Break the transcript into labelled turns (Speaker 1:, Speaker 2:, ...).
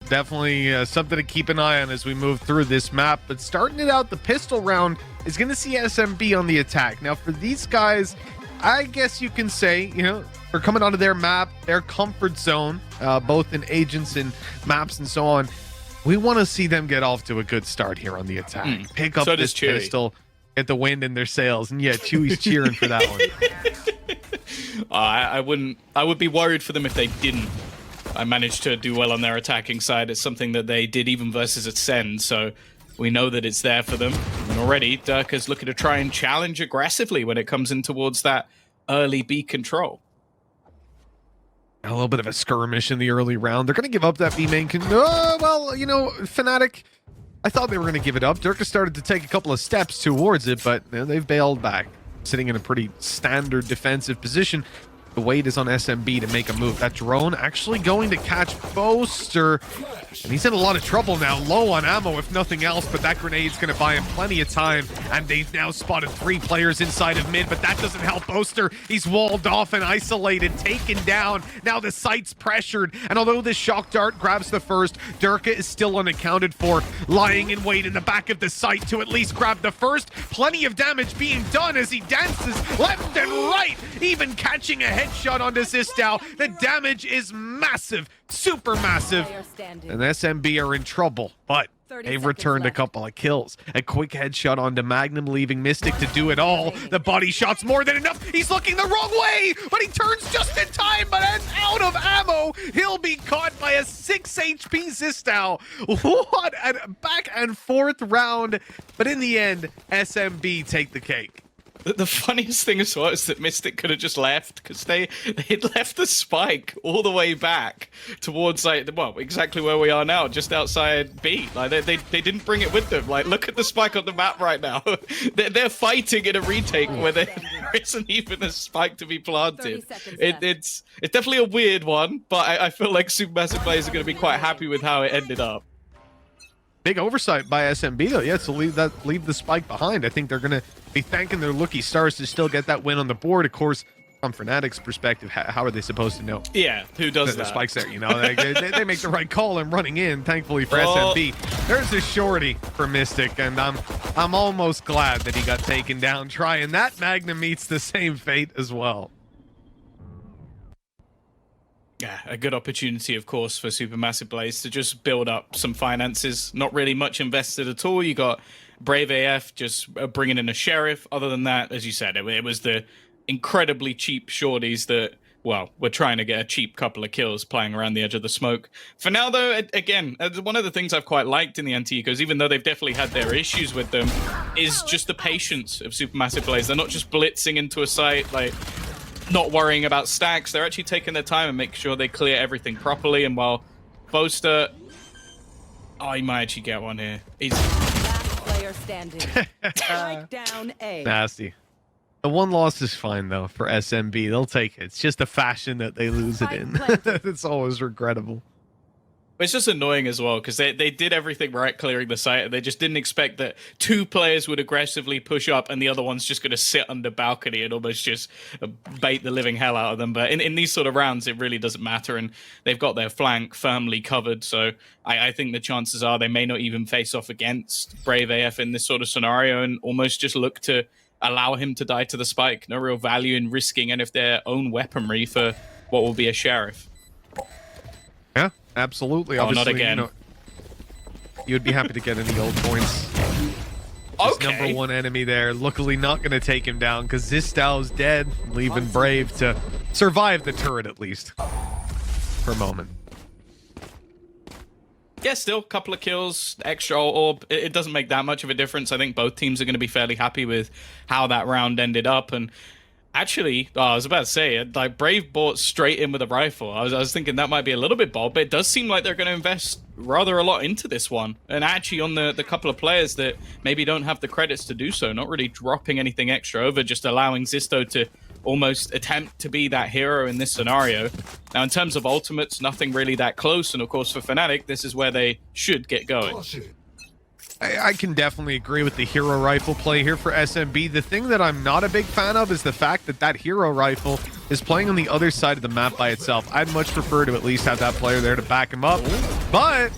Speaker 1: definitely something to keep an eye on as we move through this map. But starting it out, the pistol round is going to see SMB on the attack. Now, for these guys, I guess you can say, you know, they're coming onto their map, their comfort zone, both in agents and maps and so on. We want to see them get off to a good start here on the attack. Pick up this pistol, get the wind in their sails. And yeah, Chewy's cheering for that one.
Speaker 2: I would be worried for them if they didn't. I managed to do well on their attacking side. It's something that they did even versus Ascend, so we know that it's there for them. And already, Dirk is looking to try and challenge aggressively when it comes in towards that early B control.
Speaker 1: A little bit of a skirmish in the early round. They're going to give up that B main. Well, you know, FNATIC, I thought they were going to give it up. Dirk has started to take a couple of steps towards it, but you know, they've bailed back, sitting in a pretty standard defensive position. The weight is on SMB to make a move. That drone actually going to catch Boaster, and he's in a lot of trouble now, low on ammo if nothing else, but that grenade's going to buy him plenty of time, and they've now spotted 3 players inside of mid, but that doesn't help Boaster. He's walled off and isolated, taken down. Now the site's pressured, and although this shock dart grabs the first, Durka is still unaccounted for, lying in wait in the back of the site to at least grab the first. Plenty of damage being done as he dances left and right, even catching a headshot onto Zistow. The damage is massive, super massive, and SMB are in trouble, but they've returned a couple of kills. A quick headshot onto Magnum, leaving Mystic to do it all. The body shot's more than enough. He's looking the wrong way, but he turns just in time, but is out of ammo. He'll be caught by a 6 HP Zistow. What a back and forth round, but in the end, SMB take the cake.
Speaker 2: The funniest thing as well is that Mystic could have just left, because they'd left the spike all the way back towards, like, well, exactly where we are now, just outside B. Like, they didn't bring it with them. Like, look at the spike on the map right now. They're fighting in a retake where there isn't even a spike to be planted. It's definitely a weird one, but I feel like Supermassive players are going to be quite happy with how it ended up.
Speaker 1: Big oversight by SMB though, yeah, to leave the spike behind. I think they're gonna be thanking their lucky stars to still get that win on the board. Of course, from FNATIC's perspective, how are they supposed to know?
Speaker 2: Yeah, who does that?
Speaker 1: The spike's there, you know. they make the right call and running in. Thankfully for SMB, there's a shorty for Mystic, and I'm almost glad that he got taken down trying that. Magnum meets the same fate as well.
Speaker 2: Yeah, a good opportunity, of course, for Supermassive Blaze to just build up some finances. Not really much invested at all. You got Brave AF just bringing in a sheriff. Other than that, as you said, it was the incredibly cheap shorties that, well, we're trying to get a cheap couple of kills playing around the edge of the smoke. For now, though, again, one of the things I've quite liked in the Anticos, even though they've definitely had their issues with them, is just the patience of Supermassive Blaze. They're not just blitzing into a site, like, not worrying about stacks. They're actually taking their time and making sure they clear everything properly. And while Boaster, oh, he might actually get one here. He's
Speaker 3: last player standing. Strike down A.
Speaker 1: Nasty. The one loss is fine though for SMB. They'll take it. It's just the fashion that they lose it in. It's always regrettable.
Speaker 2: It's just annoying as well, because they did everything right clearing the site, and they just didn't expect that 2 players would aggressively push up and the other one's just going to sit under balcony and almost just bait the living hell out of them. But in these sort of rounds, it really doesn't matter, and they've got their flank firmly covered, so I think the chances are they may not even face off against Brave AF in this sort of scenario and almost just look to allow him to die to the spike. No real value in risking any of their own weaponry for what will be a sheriff.
Speaker 1: Yeah, absolutely.
Speaker 2: Oh,
Speaker 1: obviously,
Speaker 2: not again.
Speaker 1: You know, you'd be happy to get any old points.
Speaker 2: Okay.
Speaker 1: Number 1 enemy there. Luckily not going to take him down because Zistow's dead, leaving Brave to survive the turret at least for a moment.
Speaker 2: Yeah, still a couple of kills, extra orb. It doesn't make that much of a difference. I think both teams are going to be fairly happy with how that round ended up. And actually, I was about to say, like, Brave bought straight in with a rifle. I was thinking that might be a little bit bold, but it does seem like they're going to invest rather a lot into this one. And actually on the couple of players that maybe don't have the credits to do so, not really dropping anything extra over, just allowing Zisto to almost attempt to be that hero in this scenario. Now, in terms of ultimates, nothing really that close. And of course, for FNATIC, this is where they should get going.
Speaker 1: I can definitely agree with the hero rifle play here for SMB. The thing that I'm not a big fan of is the fact that that hero rifle is playing on the other side of the map by itself. I'd much prefer to at least have that player there to back him up. But